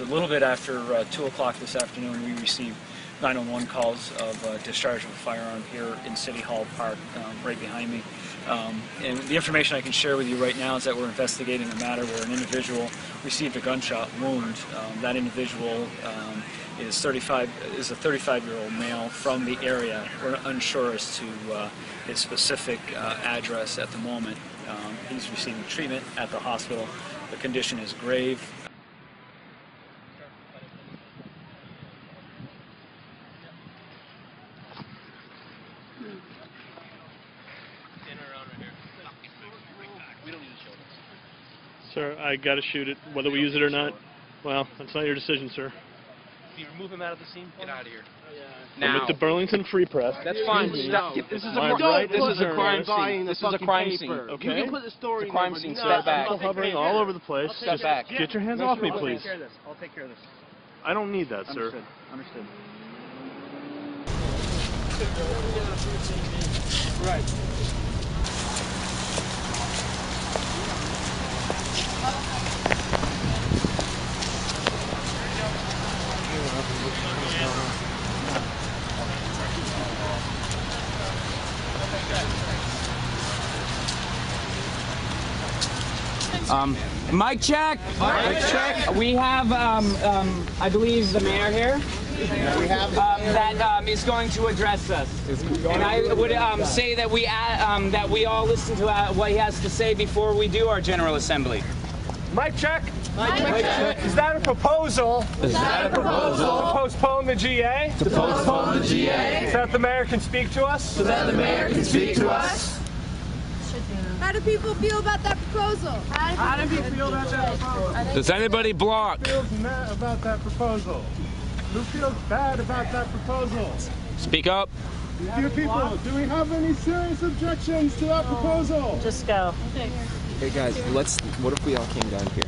A little bit after 2 o'clock this afternoon, we received 911 calls of discharge of a firearm here in City Hall Park, right behind me. And the information I can share with you right now is that we're investigating a matter where an individual received a gunshot wound. That individual is a 35-year-old male from the area. We're unsure as to his specific address at the moment. He's receiving treatment at the hospital. The condition is grave. Sir, I gotta shoot it, whether we use it or not. Well, that's not your decision, sir. Can you remove him out of the scene? Get out of here. I'm at the Burlington Free Press. That's fine. No. This is a crime scene. This is a crime scene. Okay. You can put the story it's a crime scene. Step back. People hovering all over the place. Step back. Get your hands off me, please. I'll take care of this. I don't need that, sir. Understood. Right. Mic check. Mic check. We have, I believe, the mayor here. We have that is going to address us. And I would say that we all listen to what he has to say before we do our General Assembly. Mic check. Mic check. Is that a proposal? Is that a proposal? To postpone the GA? To postpone the GA. So that the mayor can speak to us? So that the mayor can speak to us? How do people feel about that proposal? How do you feel about that proposal? Does anybody block? Who feels mad about that proposal? Who feels bad about that proposal? Speak up. Dear people, do we have any serious objections to that proposal? Just go. Hey guys, what if we all came down here?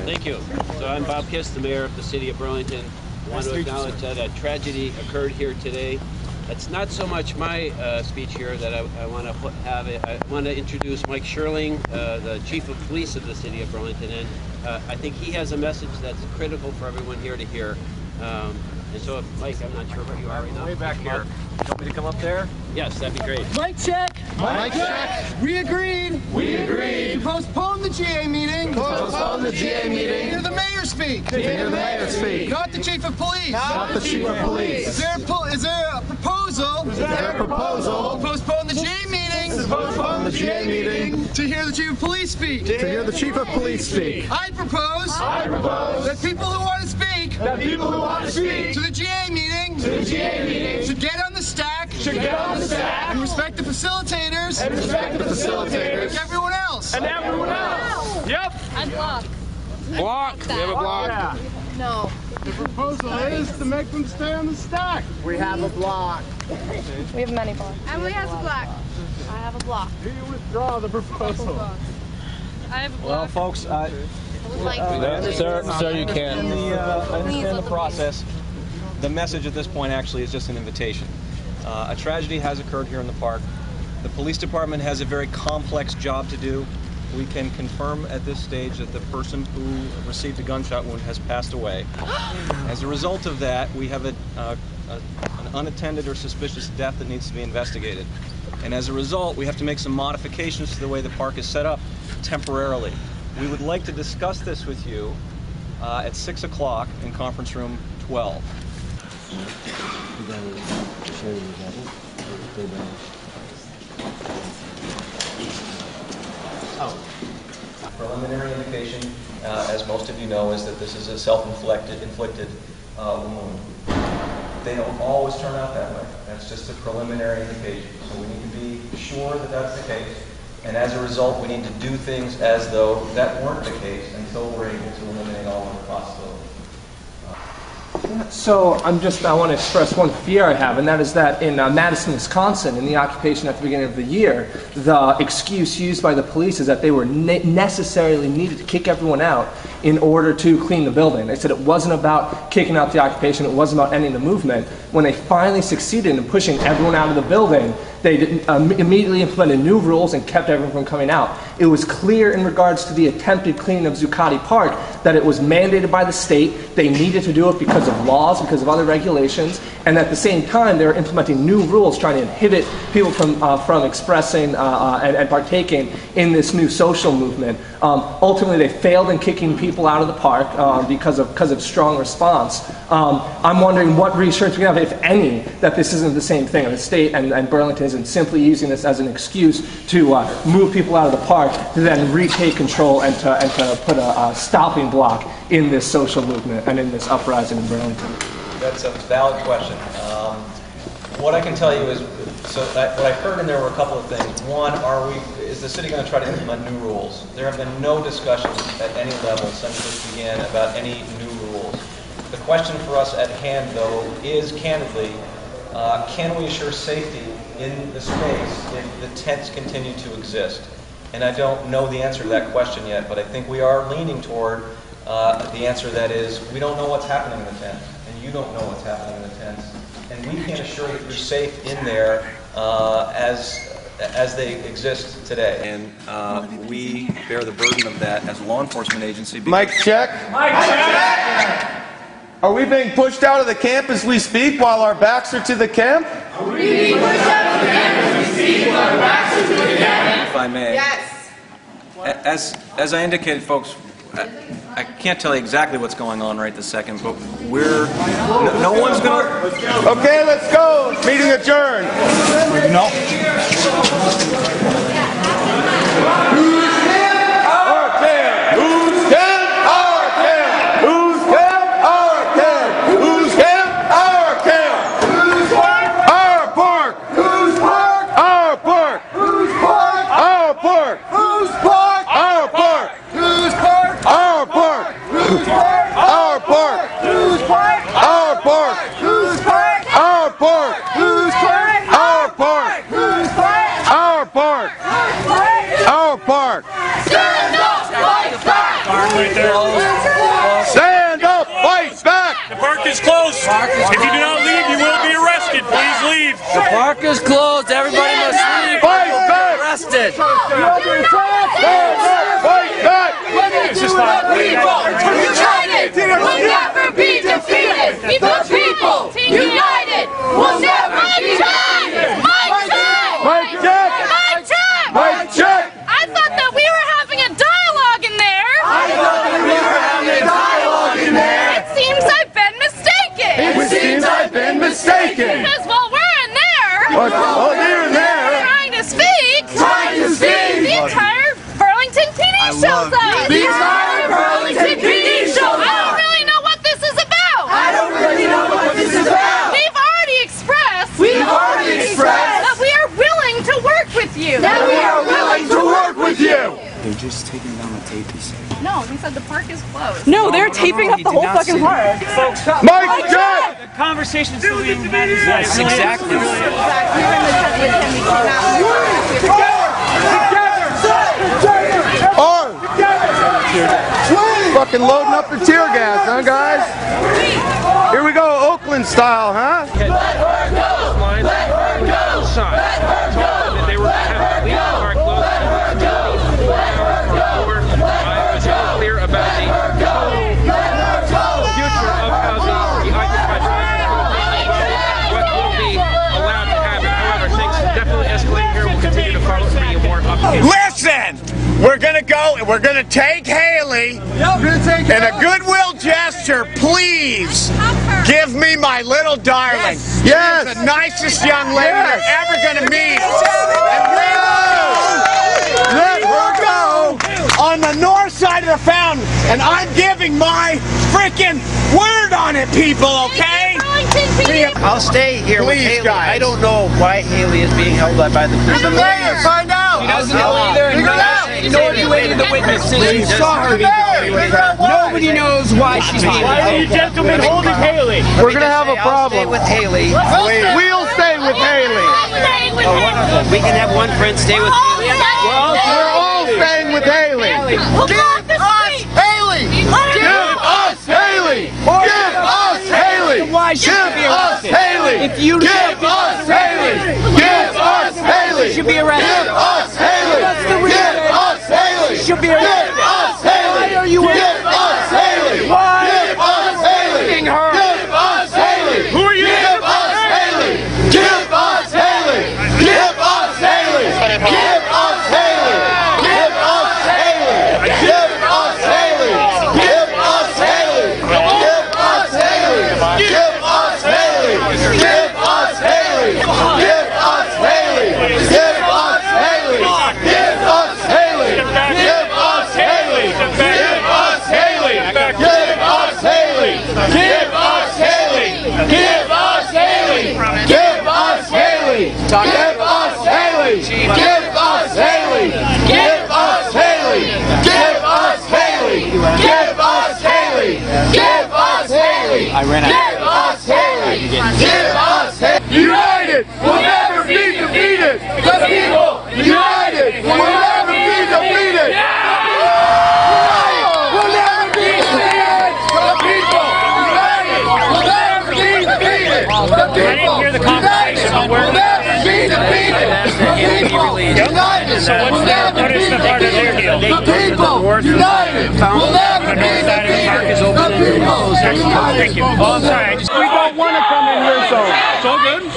Thank you. So I'm Bob Kiss, the mayor of the city of Burlington. I want to acknowledge that a tragedy occurred here today. It's not so much my speech here that I want to have. I want to introduce Mike Sherling, the chief of police of the city of Burlington, and I think he has a message that's critical for everyone here to hear. And so, Mike, I'm not sure where you are right now. Way back here. You want me to come up there? Yes, that'd be great. Mic check. Mic check. We agreed. We agreed. To postpone the GA meeting. Postpone the GA meeting. Hear the mayor speak. Hear the mayor speak. Not the chief of police. Not the chief of police. Is there a proposal? Is there a proposal? To postpone the GA meeting. To postpone the GA meeting. To hear the chief of police speak. To hear the chief of police speak. I propose. That people who want to speak. That people who want to speak. To the GA meeting. To the GA meeting. Should get on the stack. Should get on the stack. And respect the facilitators. And respect the facilitators. Like everyone else. And everyone else. Yep. I block. Block. We have a block. Yeah. No. The proposal is to make them stay on the stack. We have a block. We have many blocks. Emily has a block. I have a block. Do you withdraw the proposal? I have a block. Well, folks, I would like sir, you can. I understand the process. The message at this point actually is just an invitation. A tragedy has occurred here in the park. The police department has a very complex job to do. We can confirm at this stage that the person who received a gunshot wound has passed away. As a result of that, we have an unattended or suspicious death that needs to be investigated. And as a result, we have to make some modifications to the way the park is set up temporarily. We would like to discuss this with you at 6 o'clock in conference room 12. Preliminary indication, as most of you know, is that this is a self-inflicted wound. They don't always turn out that way. That's just a preliminary indication. So we need to be sure that that's the case. And as a result, we need to do things as though that weren't the case until we're able to eliminate all other possibilities. So I want to express one fear I have, and that is that in Madison, Wisconsin, in the occupation at the beginning of the year, the excuse used by the police is that they were necessarily needed to kick everyone out in order to clean the building. They said it wasn't about kicking out the occupation, it wasn't about ending the movement. When they finally succeeded in pushing everyone out of the building, they immediately implemented new rules and kept everyone from coming out. It was clear in regards to the attempted cleaning of Zuccotti Park that it was mandated by the state, they needed to do it because of laws, because of other regulations, and at the same time they're implementing new rules trying to inhibit people from expressing and partaking in this new social movement. Ultimately they failed in kicking people out of the park because of strong response. I'm wondering what research we have, if any, that this isn't the same thing. The state and Burlington isn't simply using this as an excuse to move people out of the park to then retake control and to put a stopping block in this social movement and in this uprising in Burlington. That's a valid question. What I can tell you is, what I heard in there were a couple of things. One, is the city going to try to implement new rules? There have been no discussions at any level since this began about any new rules. The question for us at hand, though, is candidly, can we assure safety in the space if the tents continue to exist? And I don't know the answer to that question yet, but I think we are leaning toward the answer that is, we don't know what's happening in the tents, and you don't know what's happening in the tents, and we can't assure that you're safe in there as they exist today. And we bear the burden of that as a law enforcement agency. Mic check. Mic check. Are we being pushed out of the camp as we speak while our backs are to the camp? Are we being pushed out of the camp as we speak while our backs are to the camp? If I may. Yes. As I indicated, folks, I can't tell you exactly what's going on right this second, but no one's going to... Okay, let's go. Meeting adjourned. No. Stand up, fight back! The park is closed. If you do not leave, you will be arrested. Please leave. The park is closed. Everybody must leave. Fight back! Arrested. Stand up, fight back! United will never be defeated. The people united will never be defeated. Mic check! Mic check! Mic check! I thought that we were having a dialogue in there. I thought that we were having a dialogue in there. It seems I've been mistaken. It seems I've been mistaken. Because while we're in there, you're in there. Trying to speak, the entire Burlington PD shows up. The entire Burlington PD shows up. I don't really know what this is about. I don't really know what this is about. We've already expressed that we are willing to work with you. They're just taking down the tape, he said. No, he said the park is closed. No, they're taping up the whole fucking park. Folks, Mic check! the conversation's still being had. Yes, exactly. Fucking loading up the tear gas, huh, guys? Here we go, Oakland style, huh? Let her go! Let her go! Let her go! They were having leave the park closed. I was clear about the future of how the Occupy Vermont what will be allowed to happen. However, things definitely escalate here. We'll continue to follow for you more updates. Listen! We're gonna go and we're gonna take Haley in a goodwill gesture. Please give me my little darling. Yes. She's the nicest young lady you're ever gonna meet. And let her go on the north side of the fountain. And I'm giving my freaking word on it, people, okay? I'll stay here with Please, Haley. guys. I don't know why Haley is being held up by the police. The mayor, find out. He doesn't know either, nor do any of the witnesses. We saw her. Nobody knows why she's being held. Why are you gentlemen holding Haley? We're gonna have a I'll stay problem. with Haley. We'll stay with Haley. Oh, wonderful. We can have one friend stay with Haley. We're all staying with Haley. Give us Haley. Give us Haley. Give us Haley. Why should Give she be us arrested? Haley. If you Give us Haley. Give us Haley. She should be arrested. Give us Haley. That's the reason. Give us Haley. She should be arrested. Give us Haley. Why are you Give arrested? us Haley. I ran out. Give us Haley! Give us Haley! United will never be defeated! The people! United will never be defeated! United will never be defeated! The people! United will never be defeated! The people! I didn't hear the conversation on where will never be defeated! The people! United So what is the part of their deal? The people! United will never be defeated! The people! Thank you. Oh, I'm sorry. We don't want to come in your zone. It's all good.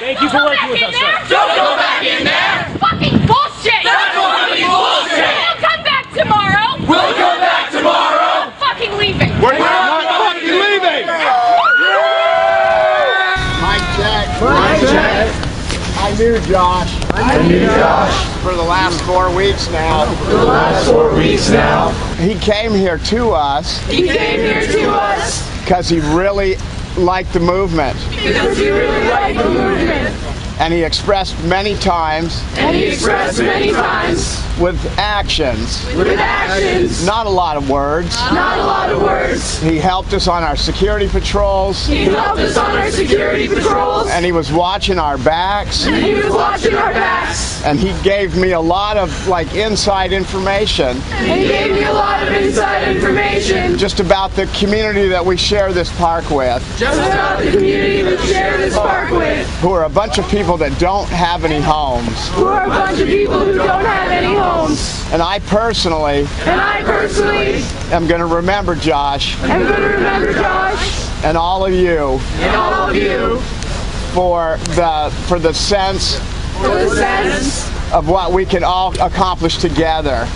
Thank you for working with us, sir. Don't go back in there! Fucking bullshit! That's fucking bullshit! We'll come back tomorrow! We'll come back tomorrow! I'm fucking leaving! We're not fucking leaving! Mike check. Mike check. I knew Josh. For the last 4 weeks now. He came here to us. Because he really liked the movement. And he expressed many times. With actions. Not a lot of words. He helped us on our security patrols. And he was watching our backs. And he gave me a lot of inside information. Just about the community that we share this park with. Who are a bunch of people that don't have any homes. And I personally am going to remember Josh. And all of you. For the sense of what we can all accomplish together.